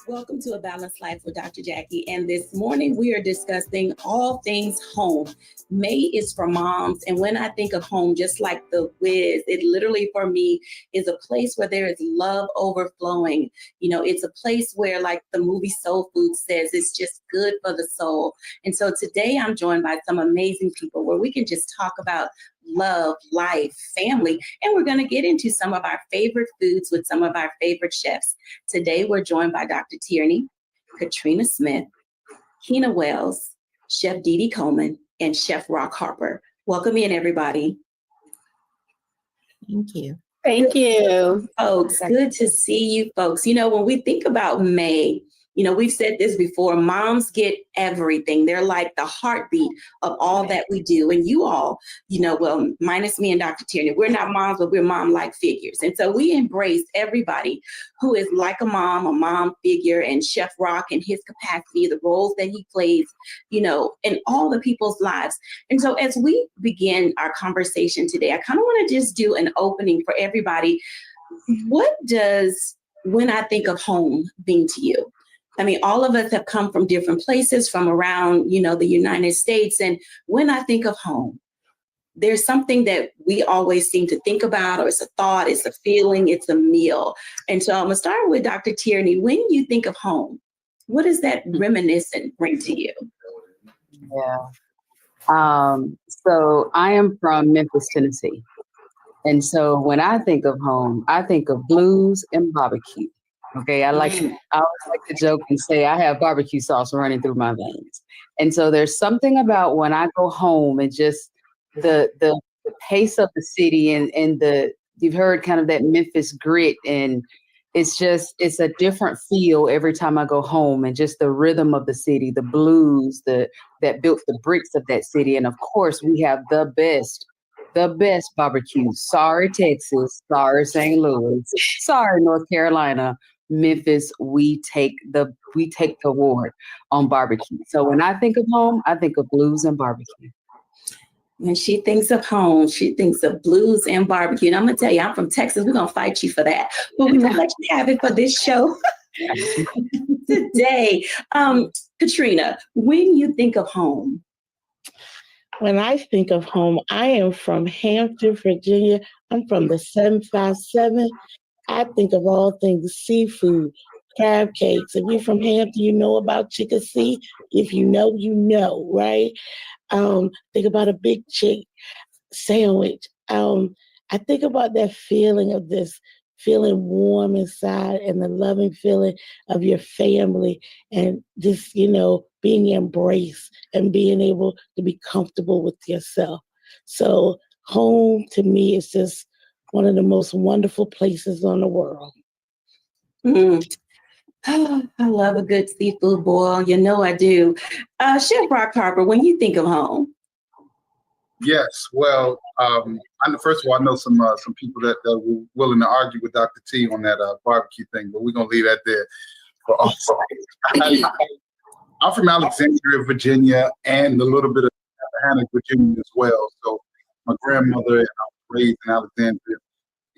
Welcome to A Balanced Life with Dr. Jacquie. And this morning we are discussing all things home. May is for moms. And when I think of home, just like the Wiz, it literally for me is a place where there is love overflowing. You know, it's a place where, like the movie Soul Food says, it's just good for the soul. And so today I'm joined by some amazing people where we can just talk about love, life, family, and we're going to get into some of our favorite foods with some of our favorite chefs. Today, we're joined by Dr. Tierney, Katrina Smith, Keena Wells, Chef Dee Dee Coleman, and Chef Rock Harper. Welcome in, everybody. Thank you. Thank you. Folks, good to see you folks. You know, when we think about May, you know, we've said this before, moms get everything. They're like the heartbeat of all that we do. And you all, you know, well, minus me and Dr. Tierney, we're not moms, but we're mom-like figures. And so we embrace everybody who is like a mom figure, and Chef Rock in his capacity, the roles that he plays, you know, in all the people's lives. And so as we begin our conversation today, I kind of want to just do an opening for everybody. What does when I think of home mean to you? I mean, all of us have come from different places from around, you know, the United States. And when I think of home, there's something that we always seem to think about, or it's a thought, it's a feeling, it's a meal. And so I'm going to start with Dr. Tierney. When you think of home, what does that reminiscent bring to you? Yeah. So I am from Memphis, Tennessee. And so when I think of home, I think of blues and barbecue. Okay, I always like to joke and say I have barbecue sauce running through my veins. And so there's something about when I go home and just the pace of the city and you've heard kind of that Memphis grit, and it's a different feel every time I go home, and just the rhythm of the city, the blues that built the bricks of that city. And of course we have the best barbecue. Sorry, Texas. Sorry, St. Louis. Sorry, North Carolina. Memphis, we take the award on barbecue. So when I think of home, I think of blues and barbecue. When she thinks of home, she thinks of blues and barbecue. And I'm going to tell you, I'm from Texas. We're going to fight you for that. But we're going to let you have it for this show today. Katrina, when you think of home? When I think of home, I am from Hampton, Virginia. I'm from the 757. I think of all things seafood, crab cakes. If you're from Hampton, you know about chicken sea. If you know, you know, right? Think about a big chick sandwich. I think about that feeling of this feeling warm inside, and the loving feeling of your family, and just, you know, being embraced and being able to be comfortable with yourself. So home to me is just one of the most wonderful places on the world. Oh, I love a good seafood boil. You know I do. Chef Rock Harper, when you think of home? Yes, well, first of all, I know some people that were willing to argue with Dr. T on that barbecue thing, but we're going to leave that there for all. I'm from Alexandria, Virginia, and a little bit of Rappahannock, Virginia as well. So my grandmother and I was raised in Alexandria.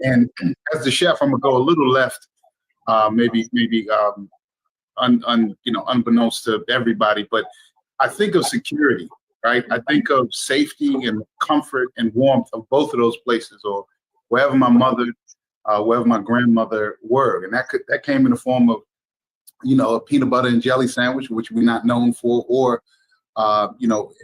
And as the chef, I'm gonna go a little left, maybe unbeknownst to everybody, but I think of security, right? I think of safety and comfort and warmth of both of those places, or wherever my mother, wherever my grandmother were, and that came in the form of, you know, a peanut butter and jelly sandwich, which we're not known for, or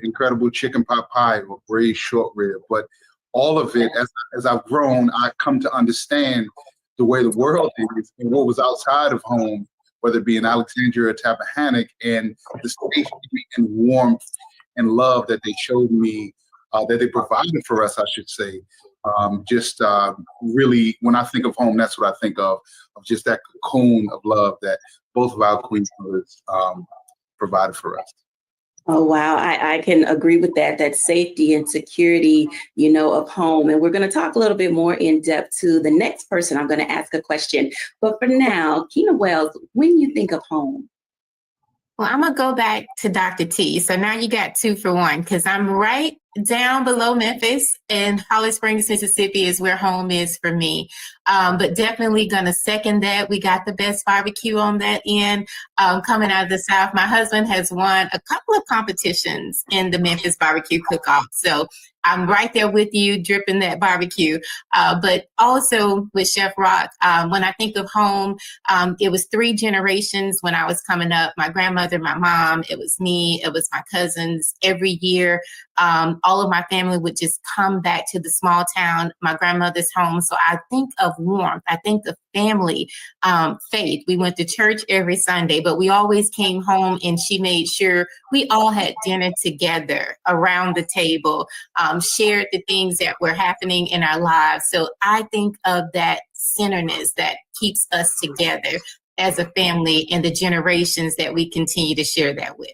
incredible chicken pot pie or braised short rib. But all of it, as I've grown, I come to understand the way the world is and what was outside of home, whether it be in Alexandria or Tappahannock, and the safety and warmth and love that they showed me, that they provided for us, I should say. Really, when I think of home, that's what I think of just that cocoon of love that both of our queen mothers provided for us. Oh, wow. I can agree with that safety and security, you know, of home. And we're going to talk a little bit more in depth to the next person I'm going to ask a question. But for now, Keena Wells, when you think of home? Well, I'm going to go back to Dr. T. So now you got 2 for 1, because I'm right down below Memphis, and Holly Springs, Mississippi is where home is for me. But definitely gonna second that. We got the best barbecue on that end. Coming out of the South, my husband has won a couple of competitions in the Memphis barbecue cook-off. So I'm right there with you, dripping that barbecue. But also with Chef Rock, when I think of home, it was 3 generations when I was coming up. My grandmother, my mom, it was me, it was my cousins. Every year, all of my family would just come back to the small town, my grandmother's home. So I think of warmth. I think of family, faith. We went to church every Sunday, but we always came home and she made sure we all had dinner together around the table, shared the things that were happening in our lives. So I think of that centerness that keeps us together as a family and the generations that we continue to share that with.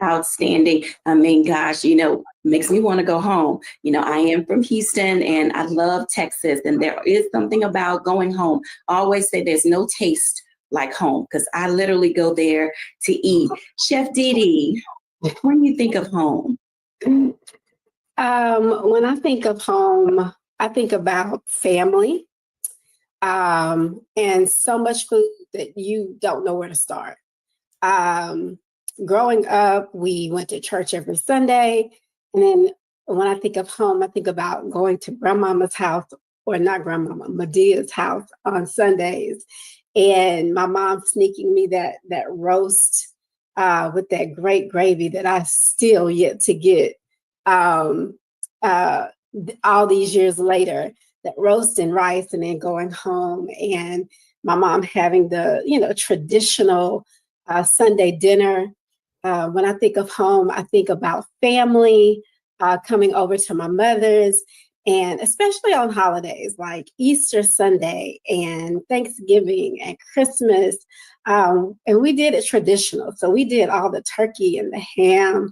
Outstanding. I mean, gosh, you know, makes me want to go home. You know, I am from Houston and I love Texas, and there is something about going home. I always say there's no taste like home because I literally go there to eat. Chef Didi, when you think of home? When I think of home, I think about family, and so much food that you don't know where to start. Growing up, we went to church every Sunday. And then when I think of home, I think about going to grandmama's house, or not grandmama, Medea's house on Sundays. And my mom sneaking me that roast with that great gravy that I still yet to get all these years later, that roast and rice, and then going home and my mom having the, traditional Sunday dinner. When I think of home, I think about family, coming over to my mother's, and especially on holidays like Easter Sunday and Thanksgiving and Christmas. And we did it traditional. So we did all the turkey and the ham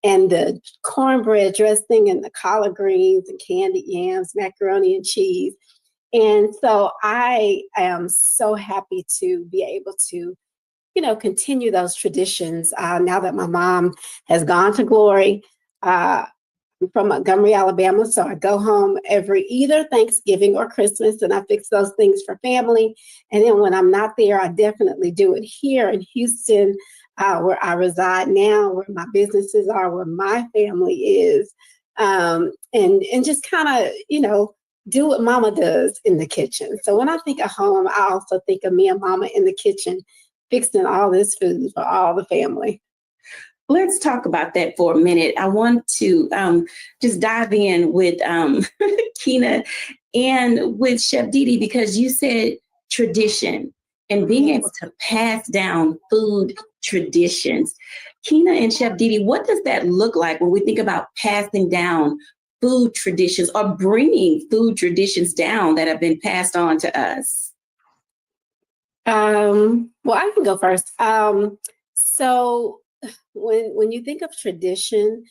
and the cornbread dressing and the collard greens and candied yams, macaroni and cheese. And so I am so happy to be able to continue those traditions now that my mom has gone to glory. I'm from Montgomery, Alabama, so I go home every either Thanksgiving or Christmas, and I fix those things for family. And then when I'm not there, I definitely do it here in Houston, where I reside now, where my businesses are, where my family is, and just kind of, do what mama does in the kitchen. So when I think of home, I also think of me and mama in the kitchen, fixing all this food for all the family. Let's talk about that for a minute. I want to just dive in with Kina and with Chef Didi, because you said tradition and being able to pass down food traditions. Kina and Chef Didi, what does that look like when we think about passing down food traditions or bringing food traditions down that have been passed on to us? Well, I can go first. So when you think of tradition,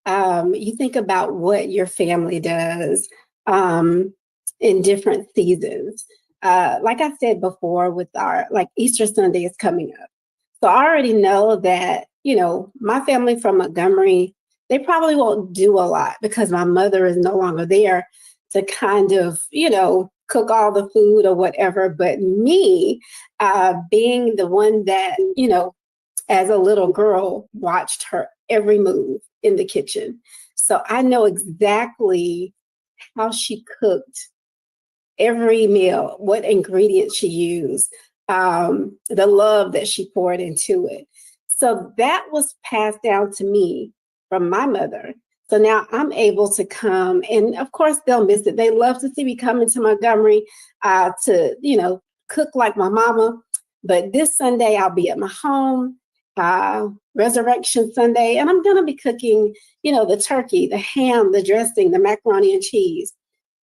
you think about what your family does in different seasons. Like I said before, with our Easter Sunday is coming up. So I already know that, my family from Montgomery, they probably won't do a lot because my mother is no longer there to kind of, cook all the food or whatever. But me, being the one that, as a little girl, watched her every move in the kitchen. So I know exactly how she cooked every meal, what ingredients she used, the love that she poured into it. So that was passed down to me from my mother. So now I'm able to come, and of course they'll miss it. They love to see me coming to Montgomery to, cook like my mama. But this Sunday I'll be at my home, Resurrection Sunday, and I'm gonna be cooking, the turkey, the ham, the dressing, the macaroni and cheese.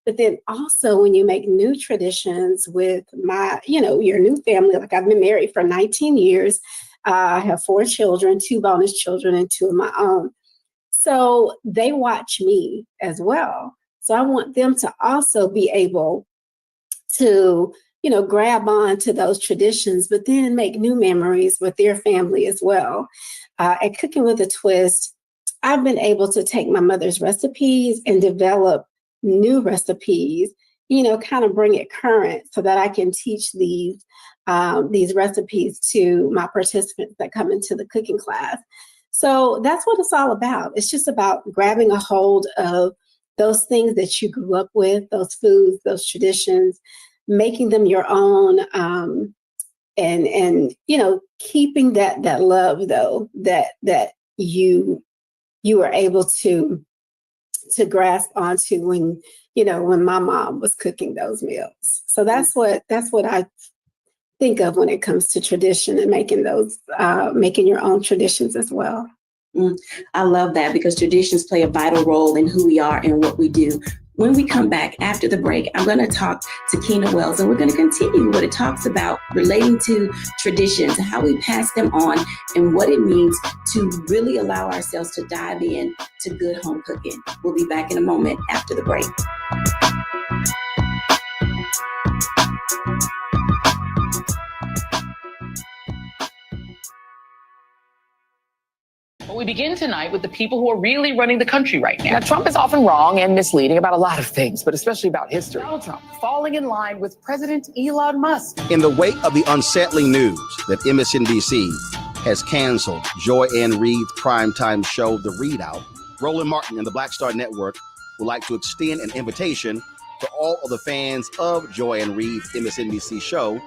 But then also when you make new traditions with my, your new family, like I've been married for 19 years. I have 4 children, 2 bonus children and 2 of my own. So they watch me as well. So I want them to also be able to, grab on to those traditions, but then make new memories with their family as well. At Cooking with a Twist, I've been able to take my mother's recipes and develop new recipes, kind of bring it current so that I can teach these recipes to my participants that come into the cooking class. So that's what it's all about. It's just about grabbing a hold of those things that you grew up with, those foods, those traditions, making them your own, and keeping that love though that you were able to grasp onto when my mom was cooking those meals. So that's what I think of when it comes to tradition and making your own traditions as well. I love that, because traditions play a vital role in who we are and what we do. When we come back after the break, I'm going to talk to Keena Wells, and we're going to continue what it talks about relating to traditions, how we pass them on, and what it means to really allow ourselves to dive in to good home cooking. We'll be back in a moment after the break. We begin tonight with the people who are really running the country right now. Now, Trump is often wrong and misleading about a lot of things, but especially about history. Donald Trump falling in line with President Elon Musk. In the wake of the unsettling news that MSNBC has canceled Joy Ann Reid's primetime show, The Readout, Roland Martin and the Black Star Network would like to extend an invitation to all of the fans of Joy Ann Reid's MSNBC show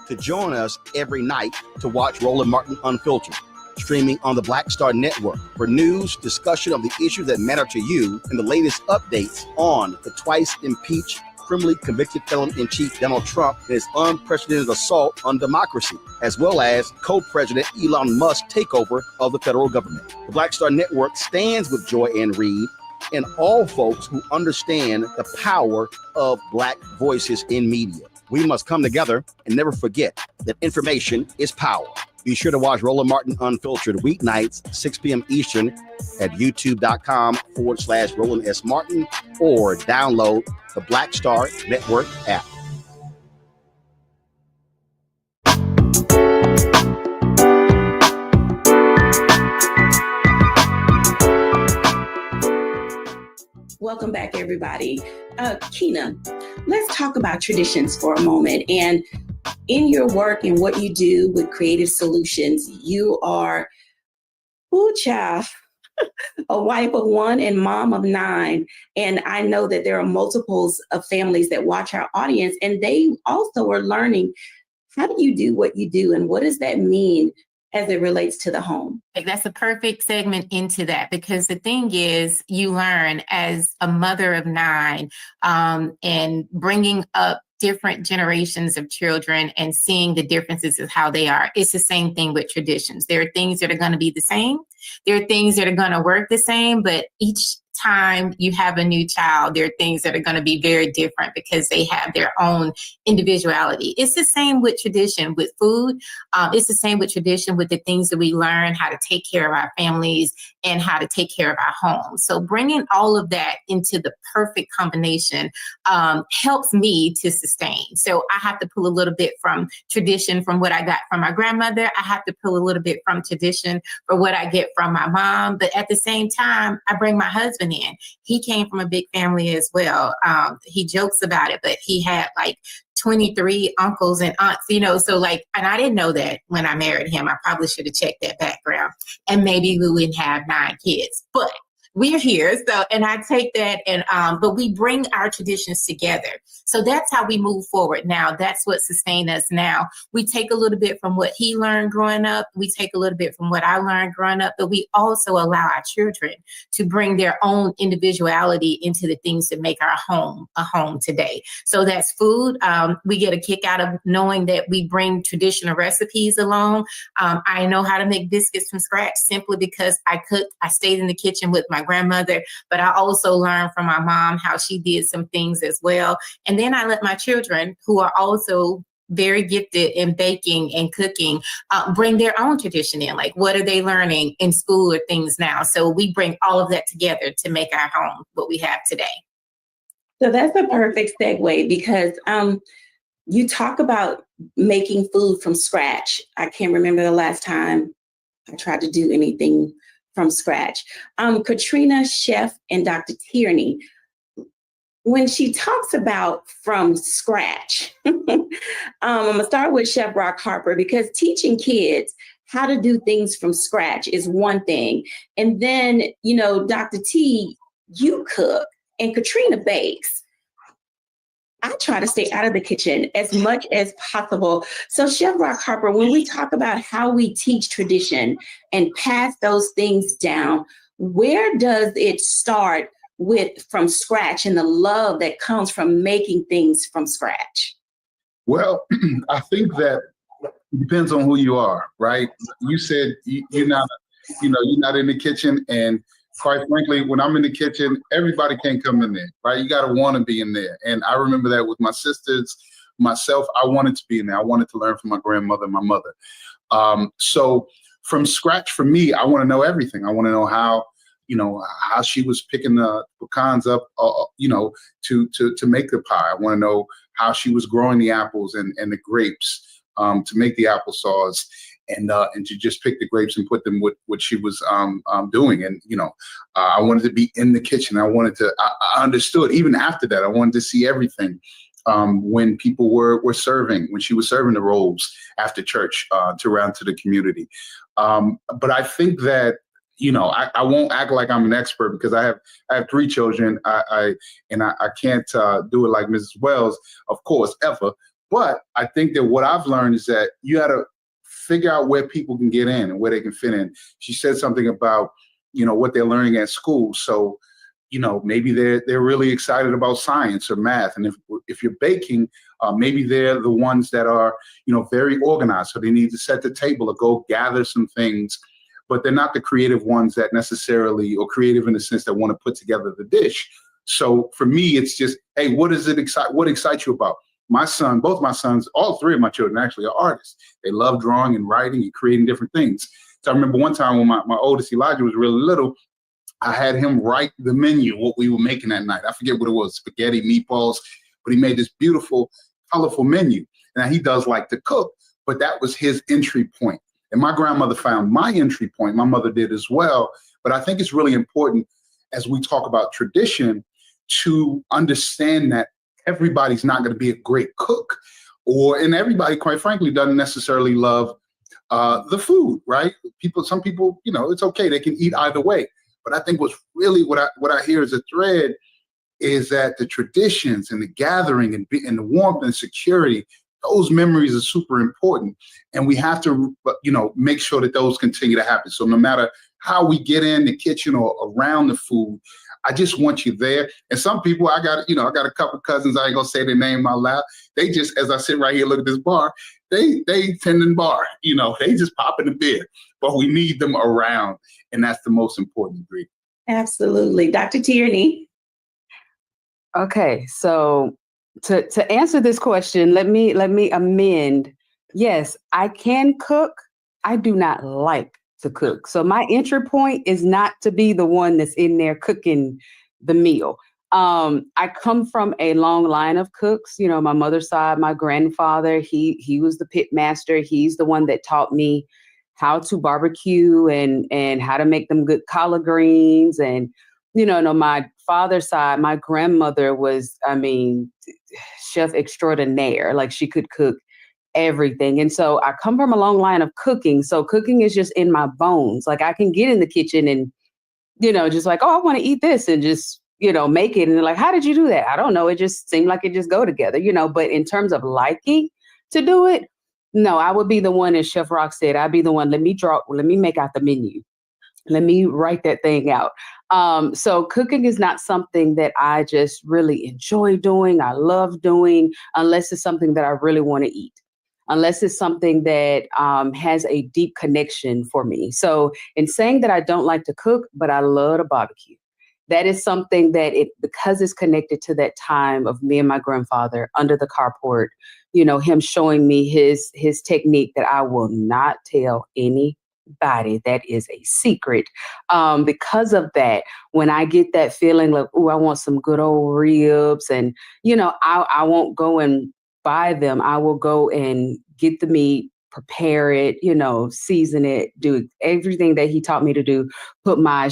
to join us every night to watch Roland Martin Unfiltered, streaming on the Black Star Network for news, discussion of the issues that matter to you, and the latest updates on the twice impeached, criminally convicted felon-in-chief Donald Trump and his unprecedented assault on democracy, as well as co-president Elon Musk's takeover of the federal government. The Black Star Network stands with Joy Ann Reid and all folks who understand the power of Black voices in media. We must come together and never forget that information is power. Be sure to watch Roland Martin Unfiltered weeknights, 6 p.m. Eastern at youtube.com/Roland S. Martin, or download the Black Star Network app. Welcome back, everybody. Keena, let's talk about traditions for a moment. And in your work and what you do with Creative Solutions, you are, child, a wife of one and mom of 9. And I know that there are multiples of families that watch our audience, and they also are learning, how do you do what you do, and what does that mean as it relates to the home? That's a perfect segment into that, because the thing is, you learn as a mother of 9 and bringing up different generations of children and seeing the differences of how they are. It's the same thing with traditions. There are things that are going to be the same. There are things that are going to work the same, but each time you have a new child, there are things that are going to be very different because they have their own individuality. It's the same with tradition, with food. It's the same with tradition, with the things that we learn, how to take care of our families and how to take care of our homes. So bringing all of that into the perfect combination helps me to sustain. So I have to pull a little bit from tradition from what I got from my grandmother. I have to pull a little bit from tradition for what I get from my mom. But at the same time, I bring my husband in. He came from a big family as well. He jokes about it, but he had like 23 uncles and aunts, so like, and I didn't know that when I married him. I probably should have checked that background, and maybe we wouldn't have 9 kids, but we're here. So, and I take that and, but we bring our traditions together. So that's how we move forward. Now, that's what sustained us now. We take a little bit from what he learned growing up. We take a little bit from what I learned growing up, but we also allow our children to bring their own individuality into the things that make our home a home today. So that's food. We get a kick out of knowing that we bring traditional recipes along. I know how to make biscuits from scratch simply because I cooked. I stayed in the kitchen with my grandmother, but I also learned from my mom how she did some things as well. And then I let my children, who are also very gifted in baking and cooking, bring their own tradition in. Like, what are they learning in school or things now? So we bring all of that together to make our home what we have today. So that's a perfect segue, because you talk about making food from scratch. I can't remember the last time I tried to do anything from scratch. Katrina, Chef, and Dr. Tierney, when she talks about from scratch, I'm going to start with Chef Brock Harper, because teaching kids how to do things from scratch is one thing. And then, Dr. T, you cook, and Katrina bakes. I try to stay out of the kitchen as much as possible. So Chef Brock Harper, when we talk about how we teach tradition and pass those things down, where does it start with from scratch and the love that comes from making things from scratch? Well, I think that it depends on who you are, right? You said you're not in the kitchen, and quite frankly, when I'm in the kitchen, everybody can't come in there, right? You got to want to be in there. And I remember that with my sisters, myself, I wanted to be in there. I wanted to learn from my grandmother and my mother. So from scratch for me, I want to know everything. I want to know how she was picking the pecans up, to make the pie. I want to know how she was growing the apples and the grapes to make the applesauce, and to just pick the grapes and put them with what she was doing. And I wanted to be in the kitchen. I understood. Even after that, I wanted to see everything. When people were serving, when she was serving the rolls after church to round to the community. But I think that I won't act like I'm an expert, because I have 3 children. I can't do it like Mrs. Wells, of course, ever. But I think that what I've learned is that you got to figure out where people can get in and where they can fit in. She said something about what they're learning at school. So maybe they're really excited about science or math, and if you're baking, maybe they're the ones that are very organized. So they need to set the table or go gather some things. But they're not the creative ones that necessarily, or creative in the sense that want to put together the dish. So for me, it's just, hey, what excites you about? My son, both my sons, all 3 of my children actually are artists. They love drawing and writing and creating different things. So I remember one time when my oldest Elijah was really little, I had him write the menu, what we were making that night. I forget what it was, spaghetti, meatballs, but he made this beautiful, colorful menu. Now he does like to cook, but that was his entry point. And my grandmother found my entry point. My mother did as well. But I think it's really important, as we talk about tradition, to understand that everybody's not going to be a great cook, and everybody, quite frankly, doesn't necessarily love the food, right? Some people, it's okay. They can eat either way. But I think what's really what I hear as a thread is that the traditions and the gathering and the warmth and security, those memories are super important, and we have to, make sure that those continue to happen. So no matter how we get in the kitchen or around the food, I just want you there. And some people, I got a couple cousins, I ain't gonna say their name out loud. They just, as I sit right here, look at this bar, they tending bar, they just popping the beer, but we need them around, and that's the most important ingredient. Absolutely. Dr. Tierney. Okay, so to answer this question, let me amend. Yes, I can cook. I do not like to cook. So my entry point is not to be the one that's in there cooking the meal. I come from a long line of cooks. My mother's side, my grandfather, he was the pit master. He's the one that taught me how to barbecue and how to make them good collard greens. And my father's side, my grandmother was, chef extraordinaire. Like, she could cook everything. And so I come from a long line of cooking. So cooking is just in my bones. Like, I can get in the kitchen and, just like, oh, I want to eat this, and just, make it. And they're like, how did you do that? I don't know. It just seemed like it just go together, but in terms of liking to do it, no, I would be the one, as Chef Rock said, I'd be the one, let me make out the menu. Let me write that thing out. So cooking is not something that I just really enjoy doing. I love doing, unless it's something that I really want to eat, unless it's something that has a deep connection for me. So in saying that I don't like to cook, but I love to barbecue, that is something that because it's connected to that time of me and my grandfather under the carport, him showing me his technique that I will not tell anybody. That is a secret. Because of that, when I get that feeling like, oh, I want some good old ribs, and I won't go and buy them. I will go and get the meat, prepare it, you know, season it, do everything that he taught me to do, put my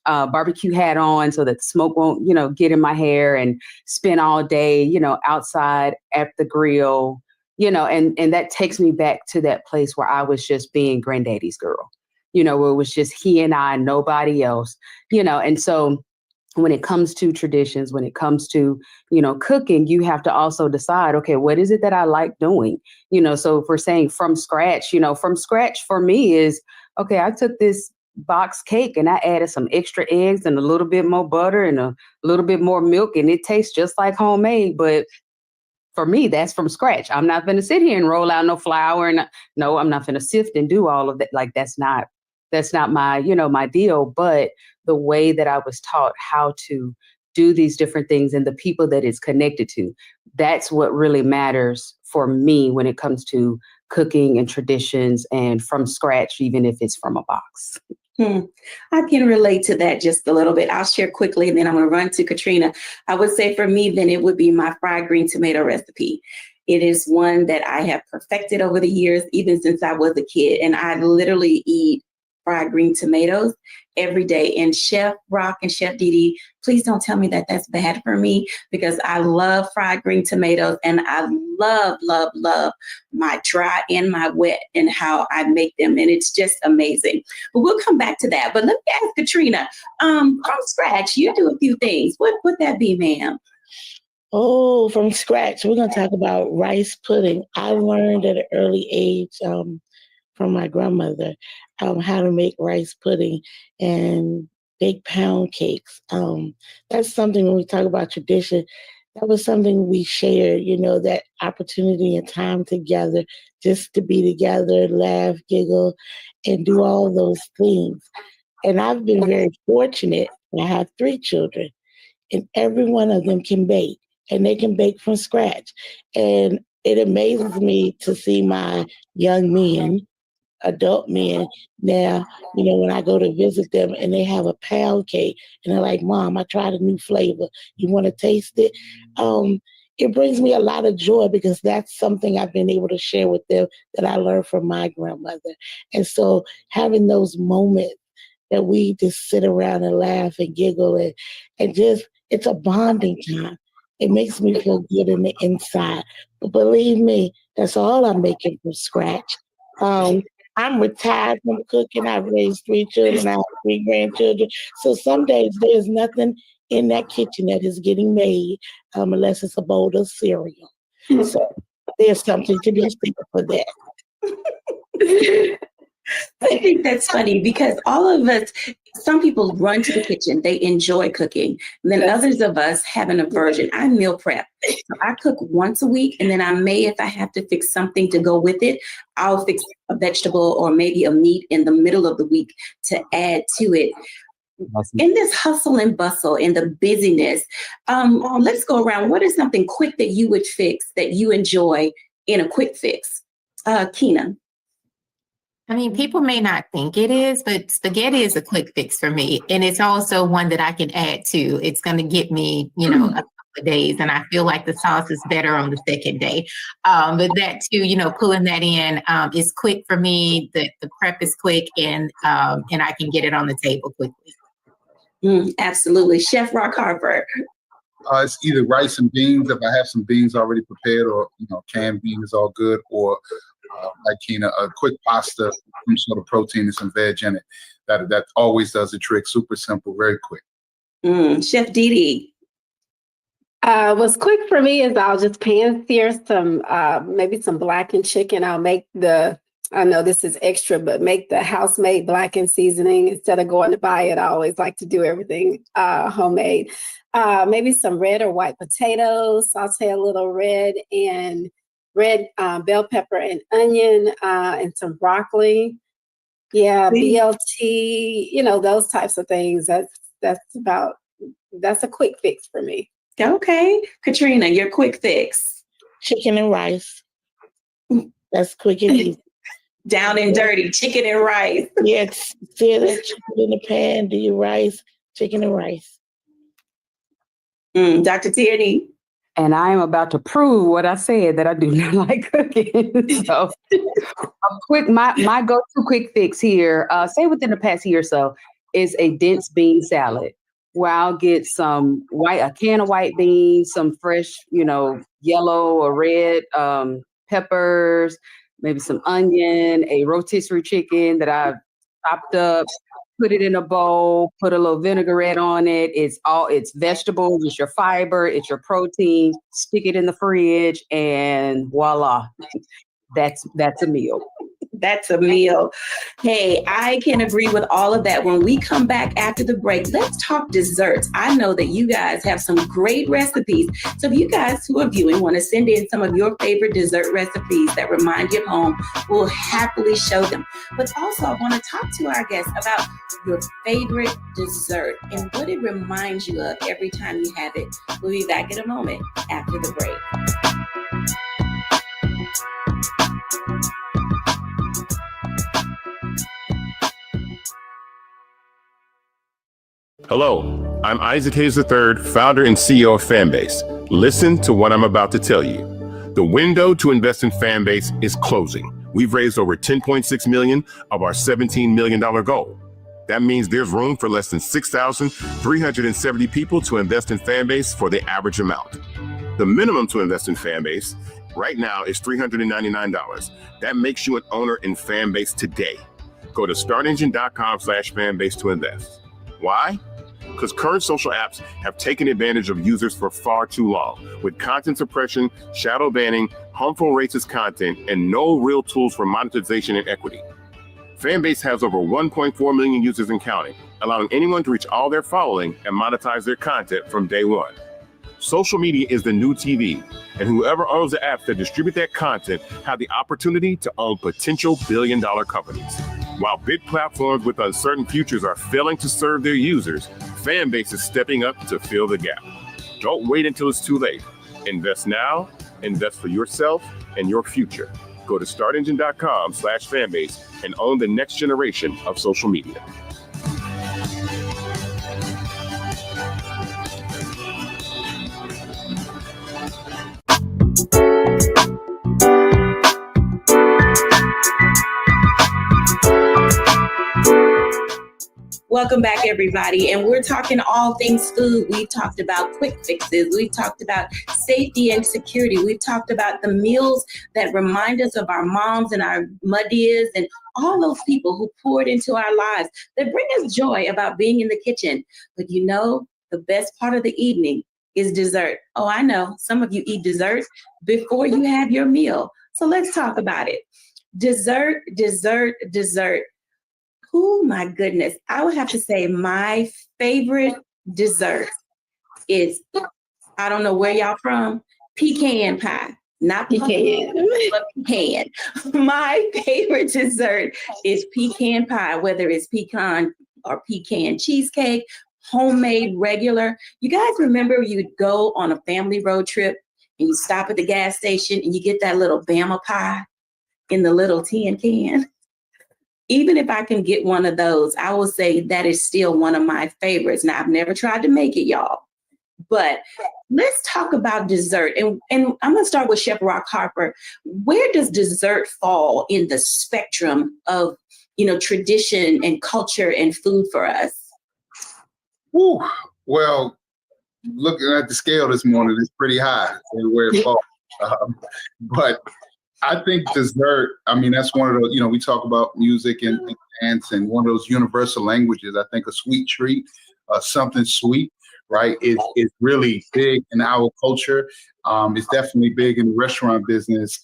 barbecue hat on so that the smoke won't, you know, get in my hair, and spend all day, you know, outside at the grill, you know, and that takes me back to that place where I was just being granddaddy's girl, you know, where it was just he and I, nobody else, you know. And so when it comes to traditions, when it comes to, you know, cooking, you have to also decide, okay, what is it that I like doing? You know, so if we're saying from scratch, you know, from scratch for me is, okay, I took this box cake and I added some extra eggs and a little bit more butter and a little bit more milk, and it tastes just like homemade. But for me, that's from scratch. I'm not going to sit here and roll out no flour, and no, I'm not going to sift and do all of that. Like, that's not my, you know, my deal. But the way that I was taught how to do these different things and the people that it's connected to, that's what really matters for me when it comes to cooking and traditions and from scratch, even if it's from a box. I can relate to that just a little bit. I'll share quickly, and then I'm going to run to Katrina. I would say for me, then it would be my fried green tomato recipe. It is one that I have perfected over the years, even since I was a kid. And I literally eat fried green tomatoes every day. And Chef Rock and Chef Didi, please don't tell me that that's bad for me, because I love fried green tomatoes, and I love my dry and my wet and how I make them. And it's just amazing. But we'll come back to that. But let me ask Katrina, from scratch, you do a few things. What would that be, ma'am? Oh, from scratch, we're going to talk about rice pudding. I learned at an early age from my grandmother how to make rice pudding and bake pound cakes. That's something when we talk about tradition, that was something we shared, you know, that opportunity and time together, just to be together, laugh, giggle, and do all those things. And I've been very fortunate. I have 3 children, and every one of them can bake, and they can bake from scratch. And it amazes me to see my young men, adult men now, you know, when I go to visit them and they have a pound cake and they're like, Mom, I tried a new flavor. You want to taste it? It brings me a lot of joy, because that's something I've been able to share with them that I learned from my grandmother. And so having those moments that we just sit around and laugh and giggle and just, it's a bonding time. It makes me feel good in the inside. But believe me, that's all I'm making from scratch. I'm retired from cooking. I've raised 3 children. I have 3 grandchildren. So some days there's nothing in that kitchen that is getting made unless it's a bowl of cereal. So there's something to be said for that. I think that's funny, because all of us, some people run to the kitchen, they enjoy cooking. And then others of us have an aversion. I meal prep. So I cook once a week, and then I may, if I have to fix something to go with it, I'll fix a vegetable or maybe a meat in the middle of the week to add to it. Awesome. In this hustle and bustle and the busyness, let's go around. What is something quick that you would fix that you enjoy in a quick fix? Kina. I mean, people may not think it is, but spaghetti is a quick fix for me. And it's also one that I can add to. It's going to get me, you know, a couple of days. And I feel like the sauce is better on the second day. But that too, you know, pulling that in is quick for me. The prep is quick, and I can get it on the table quickly. Absolutely. Chef Rock Harper. It's either rice and beans, if I have some beans already prepared, or, you know, canned beans is all good, or like Kina, a quick pasta, some sort of protein and some veg in it. That always does the trick. Super simple, very quick. Chef Didi. What's quick for me is I'll just pan sear some, maybe some blackened chicken. I'll make I know this is extra, but make the house-made blackened seasoning instead of going to buy it. I always like to do everything homemade. Maybe some red or white potatoes, saute a little red bell pepper and onion, and some broccoli. Yeah, BLT, you know, those types of things. That's a quick fix for me. Okay. Katrina, your quick fix. Chicken and rice. That's quick and easy. Down and dirty, chicken and rice. Yes, sear that chicken in the pan, do your rice, chicken and rice. Dr. Tierney. And I am about to prove what I said, that I do not like cooking. So my go-to quick fix here, say within the past year or so, is a dense bean salad, where I'll get a can of white beans, some fresh, yellow or red peppers, maybe some onion, a rotisserie chicken that I've chopped up, put it in a bowl, put a little vinaigrette on it. It's vegetables, it's your fiber, it's your protein. Stick it in the fridge, and voila, that's a meal. That's a meal. Hey, I can agree with all of that. When we come back after the break, let's talk desserts. I know that you guys have some great recipes. So if you guys who are viewing want to send in some of your favorite dessert recipes that remind you of home, we'll happily show them. But also, I want to talk to our guests about your favorite dessert and what it reminds you of every time you have it. We'll be back in a moment after the break. Hello, I'm Isaac Hayes III, founder and CEO of Fanbase. Listen to what I'm about to tell you. The window to invest in Fanbase is closing. We've raised over $10.6 million of our $17 million goal. That means there's room for less than 6,370 people to invest in Fanbase for the average amount. The minimum to invest in Fanbase right now is $399. That makes you an owner in Fanbase today. Go to startengine.com/fanbase to invest. Why? Because current social apps have taken advantage of users for far too long, with content suppression, shadow banning, harmful racist content, and no real tools for monetization and equity. Fanbase has over 1.4 million users and counting, allowing anyone to reach all their following and monetize their content from day one. Social media is the new TV, and whoever owns the apps that distribute that content have the opportunity to own potential billion-dollar companies. While big platforms with uncertain futures are failing to serve their users, Fanbase is stepping up to fill the gap. Don't wait until it's too late. Invest now, invest for yourself and your future. Go to startengine.com/fanbase and own the next generation of social media. Welcome back, everybody. And we're talking all things food. We've talked about quick fixes. We've talked about safety and security. We've talked about the meals that remind us of our moms and our muddies and all those people who poured into our lives that bring us joy about being in the kitchen. But the best part of the evening is dessert. Oh, I know. Some of you eat dessert before you have your meal. So let's talk about it. Dessert. Oh my goodness. I would have to say my favorite dessert is, I don't know where y'all from, pecan pie. Not pecan, but pecan. My favorite dessert is pecan pie, whether it's pecan or pecan cheesecake, homemade, regular. You guys remember you'd go on a family road trip and you stop at the gas station and you get that little Bama pie in the little tin can? Even if I can get one of those, I will say that is still one of my favorites. Now, I've never tried to make it, y'all. But let's talk about dessert. And I'm going to start with Chef Rock Harper. Where does dessert fall in the spectrum of, tradition and culture and food for us? Whew. Well, looking at the scale this morning, it's pretty high where it falls. But I think dessert, that's one of those, we talk about music and dance, and one of those universal languages. I think a sweet treat, something sweet, right, is really big in our culture. It's definitely big in the restaurant business.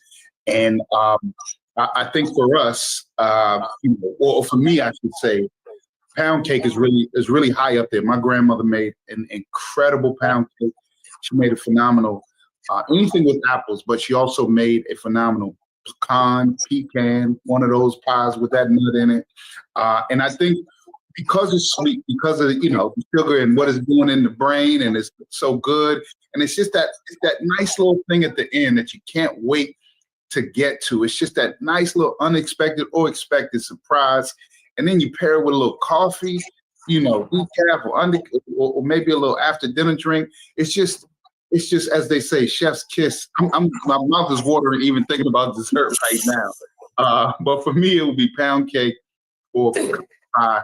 And I think for us, or for me, I should say, pound cake is really high up there. My grandmother made an incredible pound cake. She made a phenomenal anything with apples, but she also made a phenomenal pecan, one of those pies with that nut in it. And I think because it's sweet, because of the sugar and what it's doing in the brain, and it's so good, and it's just that nice little thing at the end that you can't wait to get to. It's just that nice little unexpected or expected surprise, and then you pair it with a little coffee, decaf or maybe a little after dinner drink. It's it's just, as they say, chef's kiss. My mouth is watering even thinking about dessert right now. But for me, it would be pound cake or pie.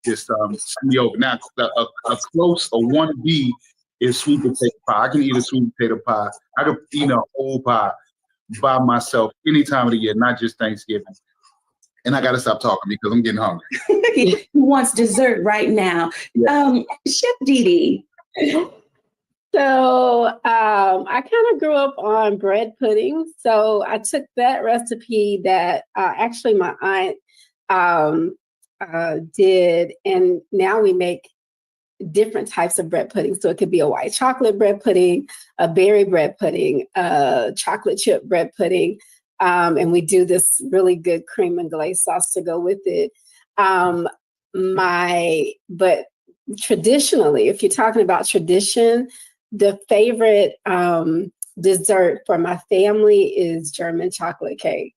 Just send over. Now, a close, a 1B is sweet potato pie. I can eat a sweet potato pie. I could eat a whole pie by myself any time of the year, not just Thanksgiving. And I got to stop talking because I'm getting hungry. He wants dessert right now. Yeah. Chef Dee. So I kind of grew up on bread pudding. So I took that recipe that actually my aunt did, and now we make different types of bread pudding. So it could be a white chocolate bread pudding, a berry bread pudding, chocolate chip bread pudding. And we do this really good cream and glaze sauce to go with it. But traditionally, if you're talking about tradition, the favorite dessert for my family is German chocolate cake.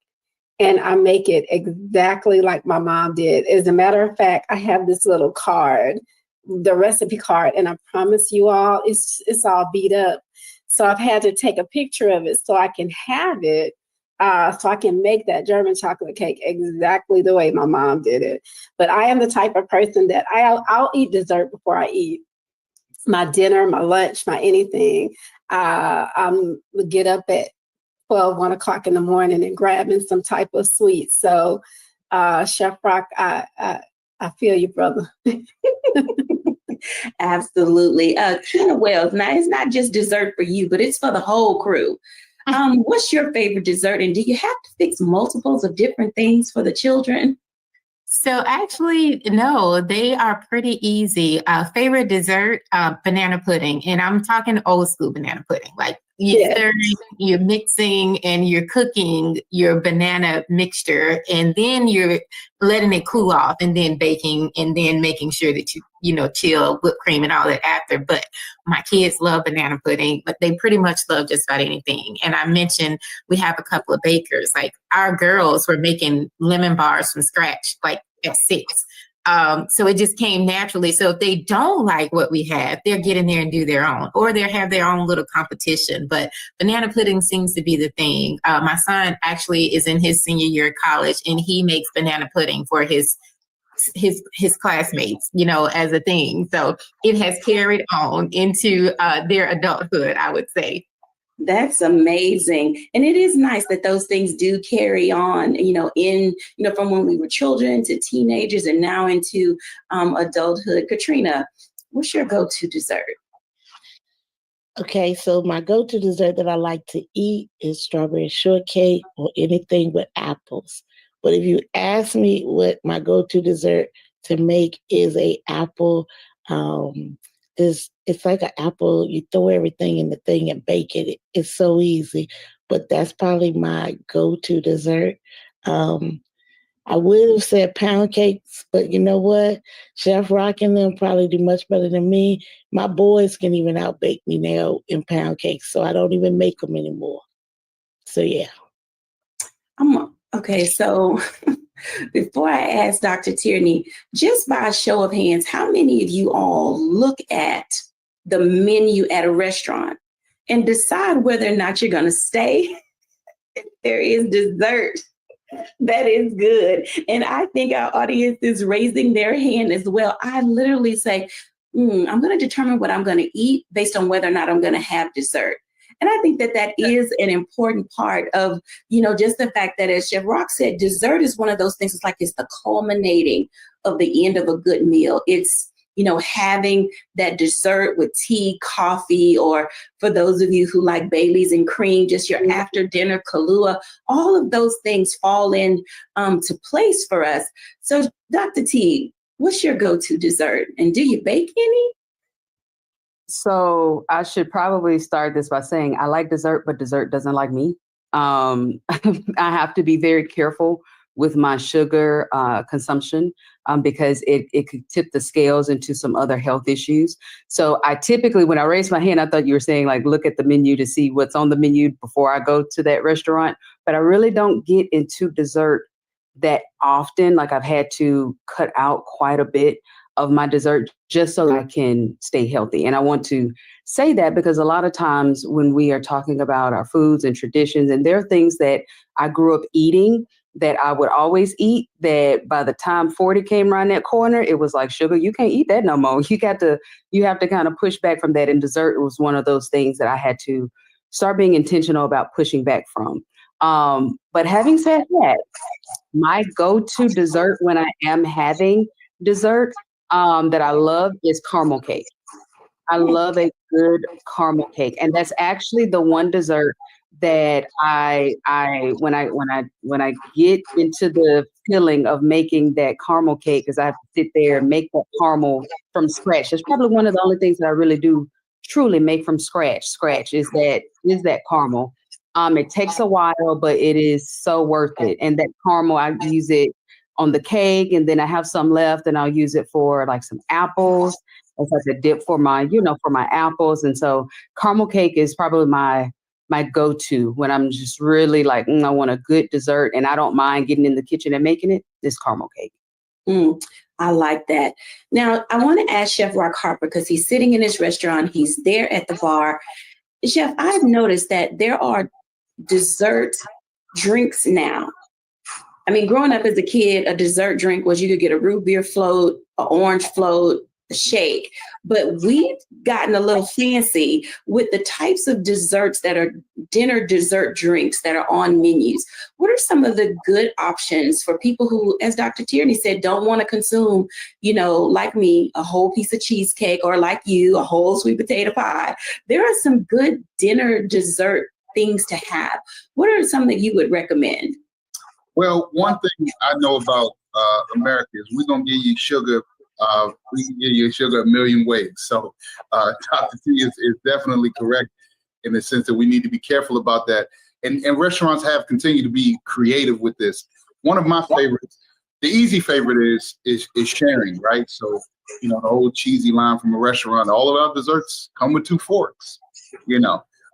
And I make it exactly like my mom did. As a matter of fact, I have this little card, the recipe card, and I promise you all, it's all beat up. So I've had to take a picture of it so I can have it, so I can make that German chocolate cake exactly the way my mom did it. But I am the type of person that I'll eat dessert before I eat my dinner, my lunch, my anything. I'm get up at 1 o'clock in the morning and grabbing some type of sweet. So, Chef Rock, I feel you, brother. Absolutely. Tina Wells, now it's not just dessert for you, but it's for the whole crew. What's your favorite dessert? And do you have to fix multiples of different things for the children? So actually, no, they are pretty easy. Favorite dessert, banana pudding. And I'm talking old school banana pudding. Like you're mixing and you're cooking your banana mixture, and then you're letting it cool off, and then baking, and then making sure that you chill whipped cream and all that after. But my kids love banana pudding, but they pretty much love just about anything. And I mentioned we have a couple of bakers. Like our girls were making lemon bars from scratch, like at 6. So it just came naturally. So if they don't like what we have, they'll get in there and do their own, or they'll have their own little competition. But banana pudding seems to be the thing. My son actually is in his senior year of college, and he makes banana pudding for his classmates, as a thing. So it has carried on into their adulthood, I would say. That's amazing. And it is nice that those things do carry on, from when we were children to teenagers and now into adulthood. Katrina, what's your go-to dessert? Okay, so my go-to dessert that I like to eat is strawberry shortcake or anything with apples. But if you ask me what my go-to dessert to make is a apple, it's like an apple, you throw everything in the thing and bake it. It's so easy, but that's probably my go-to dessert. I would have said pound cakes, but you know what? Chef Rock and them probably do much better than me. My boys can even outbake me now in pound cakes, so I don't even make them anymore. So yeah. Okay, so before I ask Dr. Tierney, just by a show of hands, how many of you all look at the menu at a restaurant and decide whether or not you're going to stay if there is dessert that is good? And I think our audience is raising their hand as well. I literally say, I'm going to determine what I'm going to eat based on whether or not I'm going to have dessert. And I think that is an important part of, just the fact that, as Chef Rock said, dessert is one of those things. It's the culminating of the end of a good meal. It's, having that dessert with tea, coffee, or for those of you who like Baileys and cream, just your after dinner Kahlua. All of those things fall in to place for us. So Dr. T, what's your go-to dessert? And do you bake any? So I should probably start this by saying I like dessert, but dessert doesn't like me. I have to be very careful with my sugar consumption because it could tip the scales into some other health issues. So I typically, when I raise my hand, I thought you were saying look at the menu to see what's on the menu before I go to that restaurant. But I really don't get into dessert that often. I've had to cut out quite a bit. of my dessert just so I can stay healthy. And I want to say that because a lot of times when we are talking about our foods and traditions, and there are things that I grew up eating that I would always eat, that by the time 40 came around that corner, it was like, sugar, you can't eat that no more. You have to kind of push back from that. And dessert was one of those things that I had to start being intentional about pushing back from. But having said that, my go-to dessert when I am having dessert that I love is caramel cake. I love a good caramel cake, and that's actually the one dessert that I when I get into the feeling of making that caramel cake, because I have to sit there and make that caramel from scratch. It's probably one of the only things that I really do truly make from scratch. Is that caramel. It takes a while, but it is so worth it. And that caramel, I use it on the cake, and then I have some left, and I'll use it for like some apples. It's like a dip for my apples. And so caramel cake is probably my go-to when I'm just really like, I want a good dessert and I don't mind getting in the kitchen and making it. This caramel cake. I like that. Now, I want to ask Chef Rock Harper, because he's sitting in his restaurant. He's there at the bar. Chef, I've noticed that there are dessert drinks now. I mean, growing up as a kid, a dessert drink was you could get a root beer float, an orange float, a shake. But we've gotten a little fancy with the types of desserts that are dinner dessert drinks that are on menus. What are some of the good options for people who, as Dr. Tierney said, don't want to consume, like me, a whole piece of cheesecake, or like you, a whole sweet potato pie? There are some good dinner dessert things to have. What are some that you would recommend? Well, one thing I know about America is we're going to give you sugar. We can give you sugar a million ways. So Dr. T is definitely correct in the sense that we need to be careful about that. And restaurants have continued to be creative with this. One of my favorites, the easy favorite is sharing, right? So, the old cheesy line from a restaurant, all of our desserts come with 2 forks,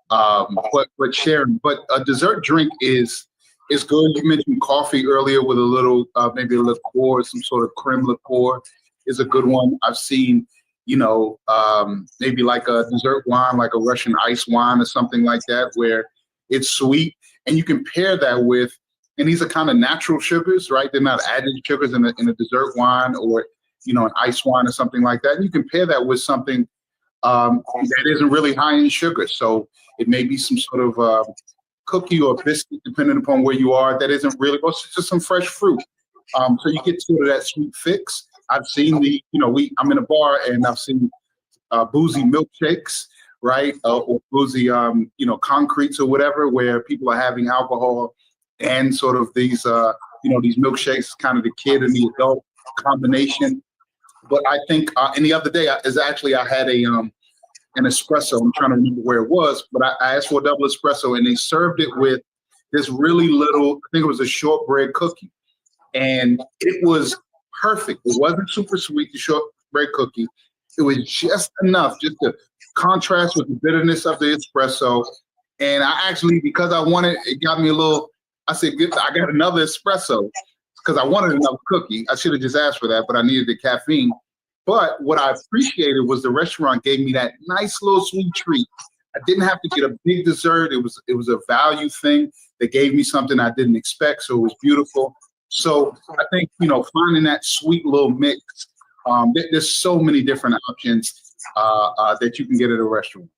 but sharing. But a dessert drink is good. You mentioned coffee earlier with a little, maybe a liqueur, some sort of creme liqueur is a good one. I've seen, maybe like a dessert wine, like a Russian ice wine or something like that, where it's sweet. And you can pair that with, and these are kind of natural sugars, right? They're not added sugars in a dessert wine or, an ice wine or something like that. And you can pair that with something that isn't really high in sugar. So it may be some sort of cookie or biscuit, depending upon where you are, that isn't really, or it's just some fresh fruit. So you get sort of that sweet fix. I've seen I'm in a bar and I've seen boozy milkshakes, right? Or boozy, concretes or whatever, where people are having alcohol and sort of these, these milkshakes, kind of the kid and the adult combination. But I think, and the other day I had an espresso. I'm trying to remember where it was, but I asked for a double espresso, and they served it with this really little, I think it was a shortbread cookie. And it was perfect. It wasn't super sweet, the shortbread cookie. It was just enough just to contrast with the bitterness of the espresso. And I actually, because I wanted, it got me a little, I said, I got another espresso because I wanted another cookie. I should have just asked for that, but I needed the caffeine. But what I appreciated was the restaurant gave me that nice little sweet treat. I didn't have to get a big dessert. It was a value thing. They gave me something I didn't expect, so it was beautiful. So I think, finding that sweet little mix, there's so many different options that you can get at a restaurant.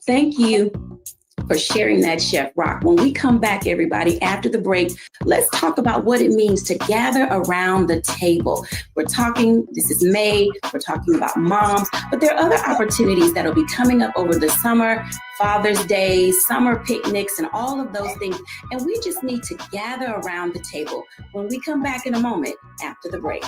Thank you for sharing that, Chef Rock. When we come back, everybody, after the break, let's talk about what it means to gather around the table. This is May, we're talking about moms, but there are other opportunities that will be coming up over the summer, Father's Day, summer picnics, and all of those things. And we just need to gather around the table. When we come back in a moment after the break.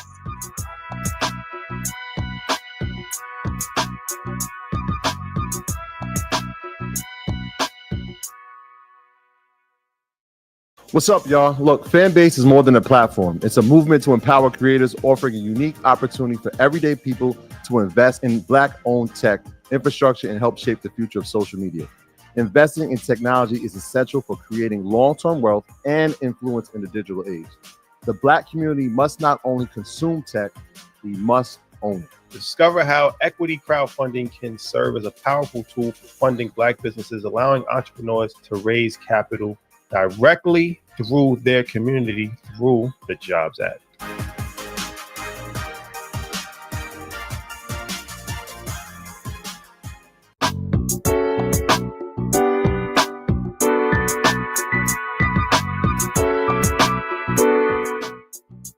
What's up, y'all? Look, Fanbase is more than a platform. It's a movement to empower creators, offering a unique opportunity for everyday people to invest in Black-owned tech, infrastructure, and help shape the future of social media. Investing in technology is essential for creating long-term wealth and influence in the digital age. The Black community must not only consume tech, We must own it. Discover how equity crowdfunding can serve as a powerful tool for funding Black businesses, allowing entrepreneurs to raise capital directly through their community through the Jobs Act.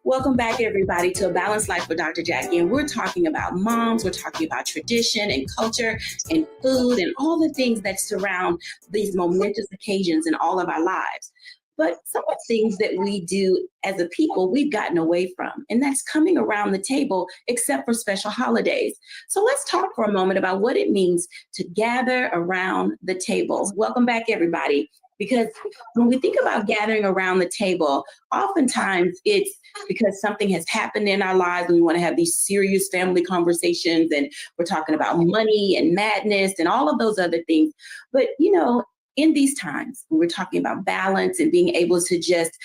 Welcome back, everybody, to A Balanced Life with Dr. Jacquie. And we're talking about moms, we're talking about tradition and culture and food and all the things that surround these momentous occasions in all of our lives. But some of the things that we do as a people, we've gotten away from, and that's coming around the table, except for special holidays. So let's talk for a moment about what it means to gather around the table. Welcome back, everybody. Because when we think about gathering around the table, oftentimes it's because something has happened in our lives and we want to have these serious family conversations, and we're talking about money and madness and all of those other things. But, you know, in these times, when we're talking about balance and being able to just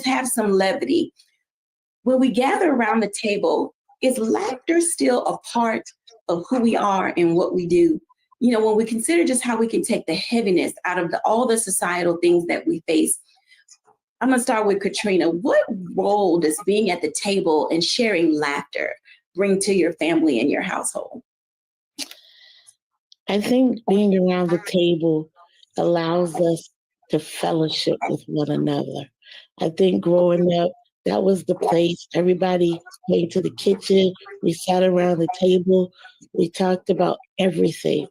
have some levity, when we gather around the table, is laughter still a part of who we are and what we do? You know, when we consider just how we can take the heaviness out of all the societal things that we face, I'm going to start with Katrina. What role does being at the table and sharing laughter bring to your family and your household? I think being around the table allows us to fellowship with one another. I think growing up, that was the place. Everybody came to the kitchen. We sat around the table. We talked about everything.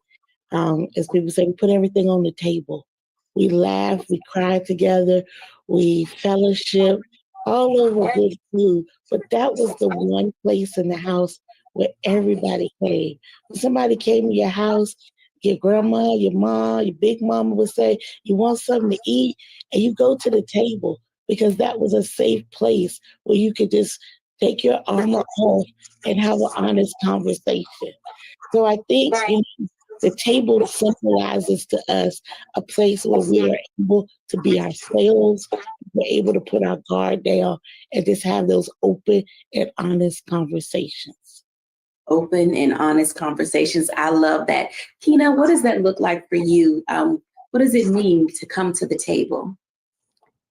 As people say, we put everything on the table. We laughed, we cried together, we fellowship, all over good food. But that was the one place in the house where everybody came. When somebody came to your house, your grandma, your mom, your big mama would say, you want something to eat? And you go to the table because that was a safe place where you could just take your armor off and have an honest conversation. So I think the table symbolizes to us a place where we are able to be ourselves, we're able to put our guard down and just have those open and honest conversations. Open and honest conversations. I love that. Kina, what does that look like for you? What does it mean to come to the table?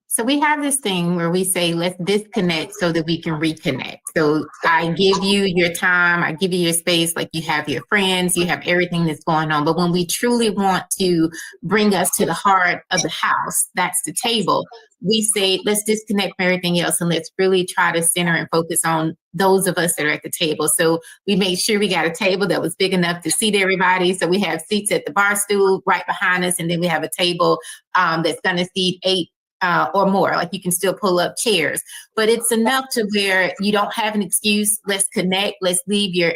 So we have this thing where we say, let's disconnect so that we can reconnect. So I give you your time, I give you your space, like you have your friends, you have everything that's going on. But when we truly want to bring us to the heart of the house, that's the table, we say, let's disconnect from everything else and let's really try to center and focus on those of us that are at the table. So we made sure we got a table that was big enough to seat everybody. So we have seats at the bar stool right behind us. And then we have a table that's going to seat 8 or more. Like you can still pull up chairs, but it's enough to where you don't have an excuse. Let's connect. Let's leave your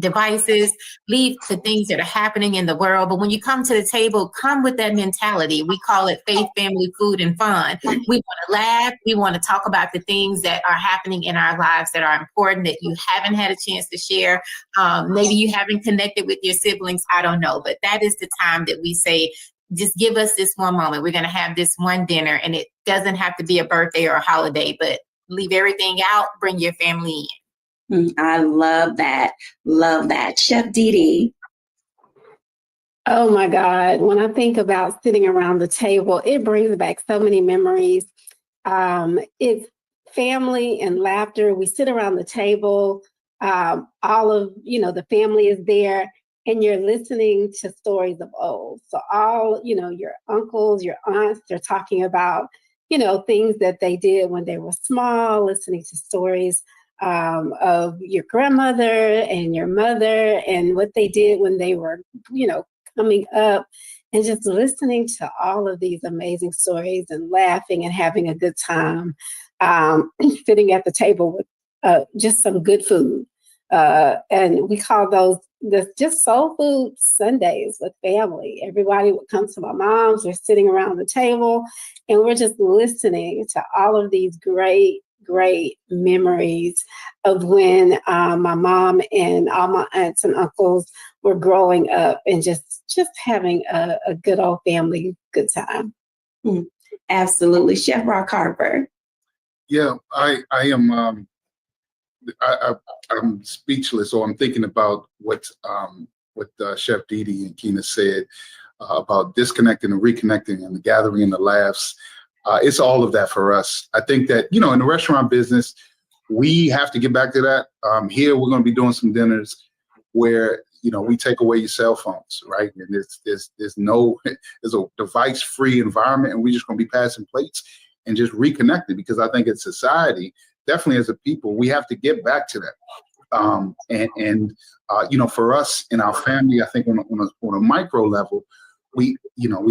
devices, leave the things that are happening in the world. But when you come to the table, come with that mentality. We call it faith, family, food, and fun. We want to laugh. We want to talk about the things that are happening in our lives that are important that you haven't had a chance to share. Maybe you haven't connected with your siblings. I don't know. But that is the time that we say, just give us this one moment. We're going to have this one dinner, and it doesn't have to be a birthday or a holiday, but leave everything out, bring your family in. I love that. Love that. Chef Didi. Oh my God. When I think about sitting around the table, it brings back so many memories. It's family and laughter. We sit around the table. All of, the family is there. And you're listening to stories of old. So all, your uncles, your aunts, they're talking about, things that they did when they were small, listening to stories of your grandmother and your mother and what they did when they were, coming up, and just listening to all of these amazing stories and laughing and having a good time, sitting at the table with just some good food. And we call those just soul food Sundays with family. Everybody would come to my mom's. We're sitting around the table and we're just listening to all of these great memories of when my mom and all my aunts and uncles were growing up and just having a good old family good time. Absolutely. Chef Rock Harper. Yeah, I am I'm speechless, or I'm thinking about what Chef Didi and Keena said about disconnecting and reconnecting and the gathering and the laughs. It's all of that for us. I think that, in the restaurant business, we have to get back to that. Here, we're going to be doing some dinners where, we take away your cell phones, right? And there's a device-free environment, and we're just going to be passing plates and just reconnecting, because I think as society, definitely as a people, we have to get back to that. For us in our family, I think on a micro level, we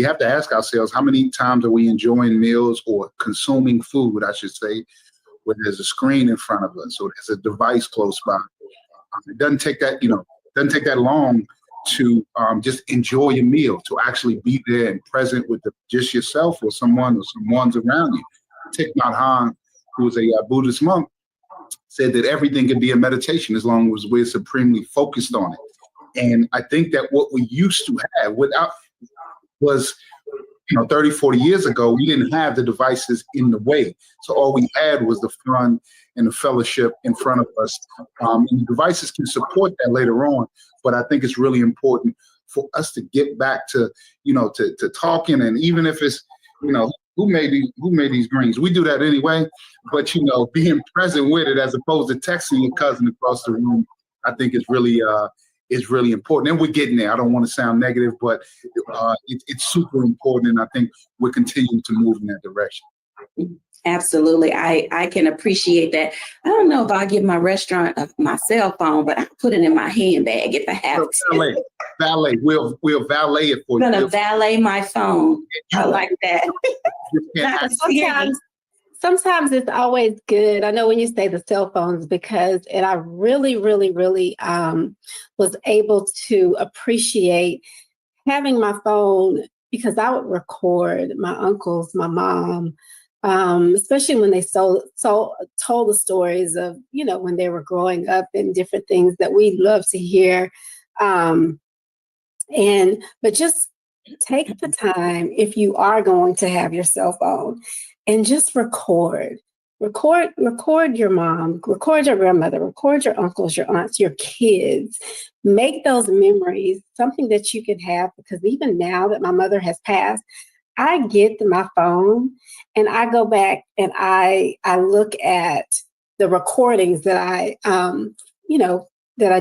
have to ask ourselves, how many times are we enjoying meals or consuming food, I should say, when there's a screen in front of us or there's a device close by. It doesn't take that long to just enjoy your meal, to actually be there and present with just yourself or someone's around you. Thich Nhat Hanh, who was a Buddhist monk, said that everything can be a meditation as long as we're supremely focused on it. And I think that what we used to have was 30, 40 years ago, we didn't have the devices in the way. So all we had was the fun and the fellowship in front of us. And the devices can support that later on. But I think it's really important for us to get back to talking. And even if it's, who made these greens? We do that anyway. But, being present with it as opposed to texting your cousin across the room, I think is really important. And we're getting there. I don't want to sound negative, but it's super important. And I think we're continuing to move in that direction. Absolutely. I can appreciate that. I don't know if I'll give my restaurant my cell phone, but I'll put it in my handbag if I have to. Valet. We'll valet it for you. I'm going to valet my phone. I like that. Sometimes it's always good. I know when you say the cell phones, and I really, really, really was able to appreciate having my phone, because I would record my uncles, my mom, especially when they told the stories of, when they were growing up and different things that we love to hear. But just take the time, if you are going to have your cell phone, and just record your mom, record your grandmother, record your uncles, your aunts, your kids. Make those memories something that you can have, because even now that my mother has passed, I get my phone and I go back and I look at the recordings that I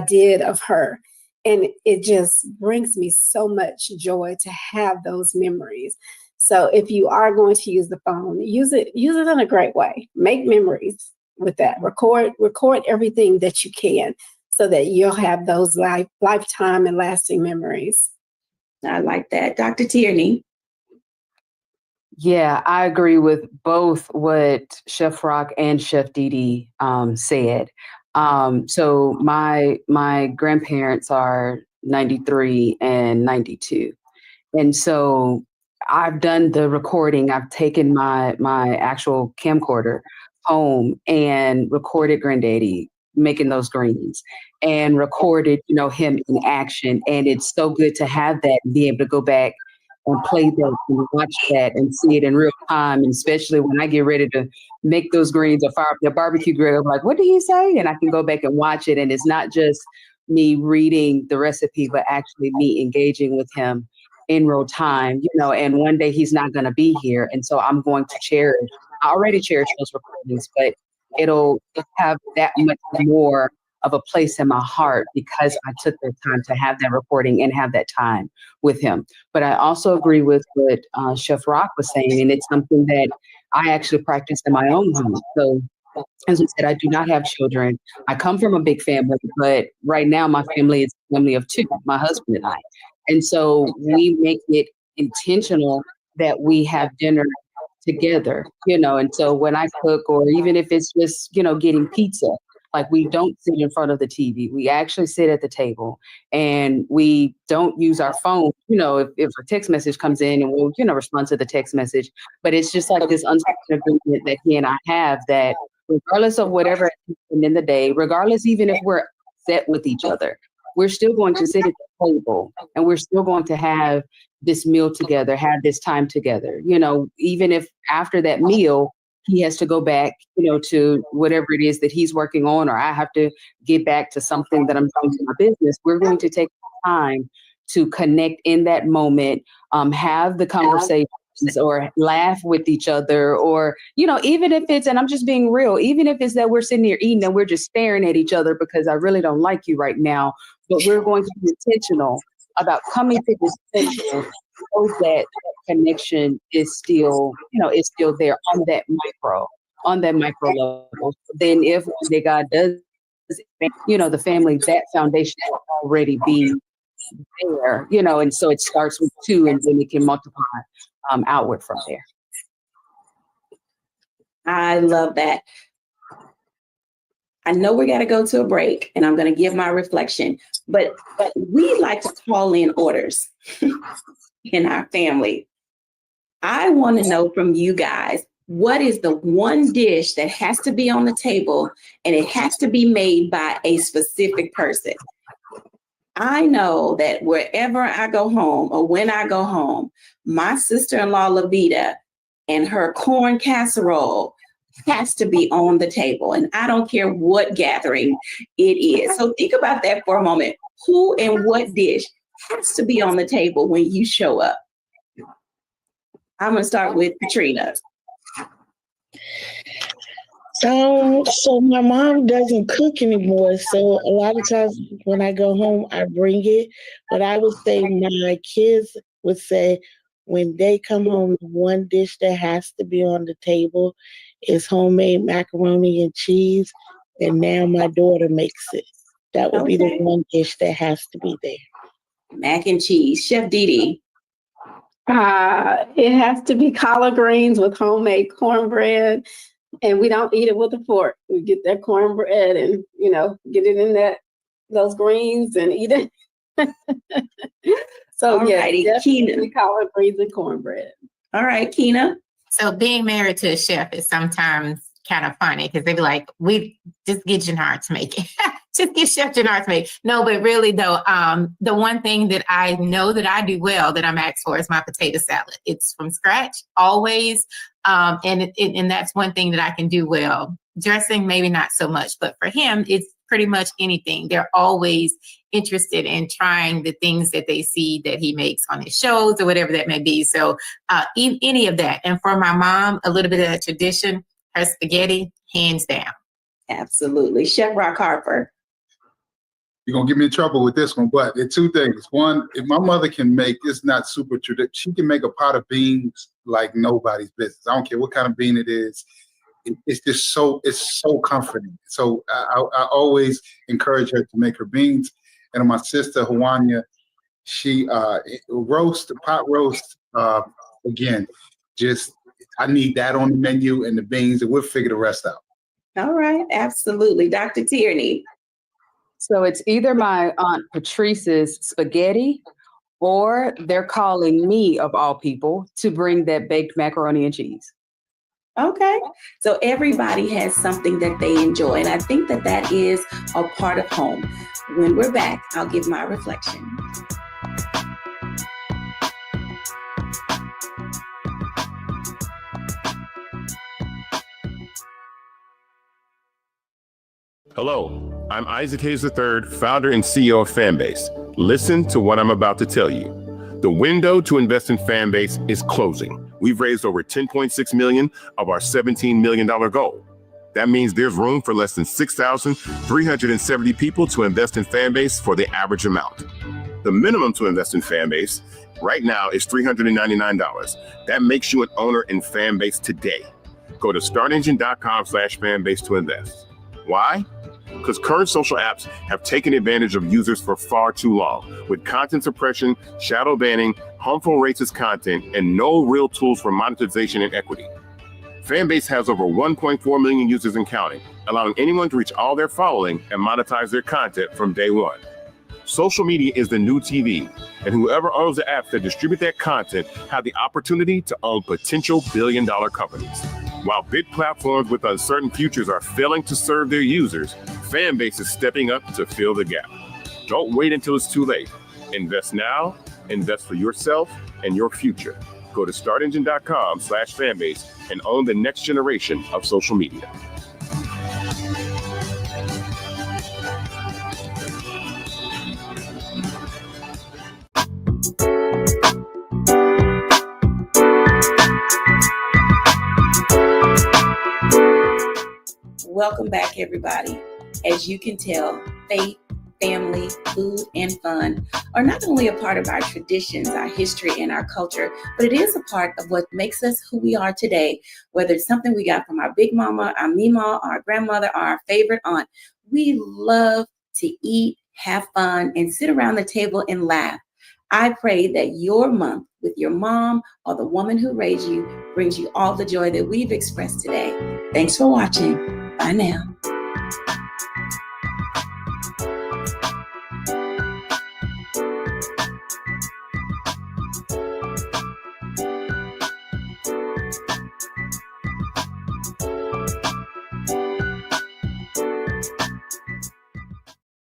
did of her. And it just brings me so much joy to have those memories. So if you are going to use the phone, use it in a great way. Make memories with that. Record everything that you can, so that you'll have those lifetime and lasting memories. I like that. Dr. Tierney. Yeah, I agree with both what Chef Rock and Chef Didi said. So my grandparents are 93 and 92. And so I've done the recording. I've taken my actual camcorder home and recorded Granddaddy making those greens, and recorded, him in action. And it's so good to have that and be able to go back and play that and watch that and see it in real time. And especially when I get ready to make those greens or fire up the barbecue grill, I'm like, what did he say? And I can go back and watch it. And it's not just me reading the recipe, but actually me engaging with him in real time, and one day he's not going to be here. And so I'm going to I already cherish those recordings, but it'll have that much more of a place in my heart because I took the time to have that recording and have that time with him. But I also agree with what Chef Rock was saying, and it's something that I actually practice in my own home. So as I said, I do not have children. I come from a big family, but right now my family is a family of two, my husband and I. And so we make it intentional that we have dinner together, and so when I cook, or even if it's just, getting pizza, like we don't sit in front of the TV. We actually sit at the table, and we don't use our phone, if a text message comes in, and we'll, respond to the text message. But it's just like this unspoken agreement that he and I have, that regardless of whatever happened in the day, regardless even if we're upset with each other, we're still going to sit at the table, and we're still going to have this meal together, have this time together, even if after that meal, he has to go back, to whatever it is that he's working on, or I have to get back to something that I'm doing in my business. We're going to take time to connect in that moment, have the conversations or laugh with each other, or, even if it's, and I'm just being real, even if it's that we're sitting here eating and we're just staring at each other because I really don't like you right now, but we're going to be intentional about coming to this table so that connection is still, is still there on that micro level. Then if one day God does, the family, that foundation will already be there, and so it starts with two and then it can multiply outward from there. I love that. I know we got to go to a break and I'm going to give my reflection, but we like to call in orders in our family. I want to know from you guys, what is the one dish that has to be on the table and it has to be made by a specific person? I know that wherever I go home or when I go home, my sister-in-law, Lavita, and her corn casserole has to be on the table. And I don't care what gathering it is. So think about that for a moment. Who and what dish has to be on the table when you show up? I'm going to start with Katrina. So my mom doesn't cook anymore. So a lot of times when I go home, I bring it. But I would say my kids would say when they come home, one dish that has to be on the table is homemade macaroni and cheese. And now my daughter makes it. That would be the one dish that has to be there. Mac and cheese. Chef Dee. It has to be collard greens with homemade cornbread. And we don't eat it with a fork. We get that cornbread and, get it in those greens and eat it. So, definitely collard greens and cornbread. All right, Keena. So being married to a chef is sometimes kind of funny because they be like, we just get Jannard to make it. Just get Chef Jannard to make it. No, but really though, the one thing that I know that I do well that I'm asked for is my potato salad. It's from scratch, always. And that's one thing that I can do well. Dressing, maybe not so much, but for him, it's pretty much anything. They're always interested in trying the things that they see that he makes on his shows or whatever that may be. So any of that. And for my mom, a little bit of that tradition, her spaghetti, hands down. Absolutely. Chef Rock Harper. You're going to get me in trouble with this one, but there are two things. One, if my mother can make, it's not super traditional, she can make a pot of beans like nobody's business. I don't care what kind of bean it is. It's just so comforting. So I always encourage her to make her beans. And my sister, Hawanya, she pot roast, again, just I need that on the menu and the beans, and we'll figure the rest out. All right, absolutely. Dr. Tierney. So it's either my Aunt Patrice's spaghetti or they're calling me, of all people, to bring that baked macaroni and cheese. Okay. So everybody has something that they enjoy. And I think that is a part of home. When we're back, I'll give my reflection. Hello, I'm Isaac Hayes III, founder and CEO of Fanbase. Listen to what I'm about to tell you. The window to invest in Fanbase is closing. We've raised over $10.6 million of our $17 million goal. That means there's room for less than 6,370 people to invest in Fanbase for the average amount. The minimum to invest in Fanbase right now is $399. That makes you an owner in Fanbase today. Go to startengine.com/fanbase to invest. Why? Because current social apps have taken advantage of users for far too long, with content suppression, shadow banning, harmful racist content, and no real tools for monetization and equity. Fanbase has over 1.4 million users and counting, allowing anyone to reach all their following and monetize their content from day one. Social media is the new TV, and whoever owns the apps that distribute that content have the opportunity to own potential billion-dollar companies. While big platforms with uncertain futures are failing to serve their users, Fanbase is stepping up to fill the gap. Don't wait until it's too late. Invest now, invest for yourself and your future. Go to startengine.com/fanbase and own the next generation of social media. Welcome back, everybody. As you can tell, faith, family, food, and fun are not only a part of our traditions, our history, and our culture, but it is a part of what makes us who we are today. Whether it's something we got from our big mama, our mima, our grandmother, or our favorite aunt, we love to eat, have fun, and sit around the table and laugh. I pray that your month with your mom or the woman who raised you brings you all the joy that we've expressed today. Thanks for watching. Bye now.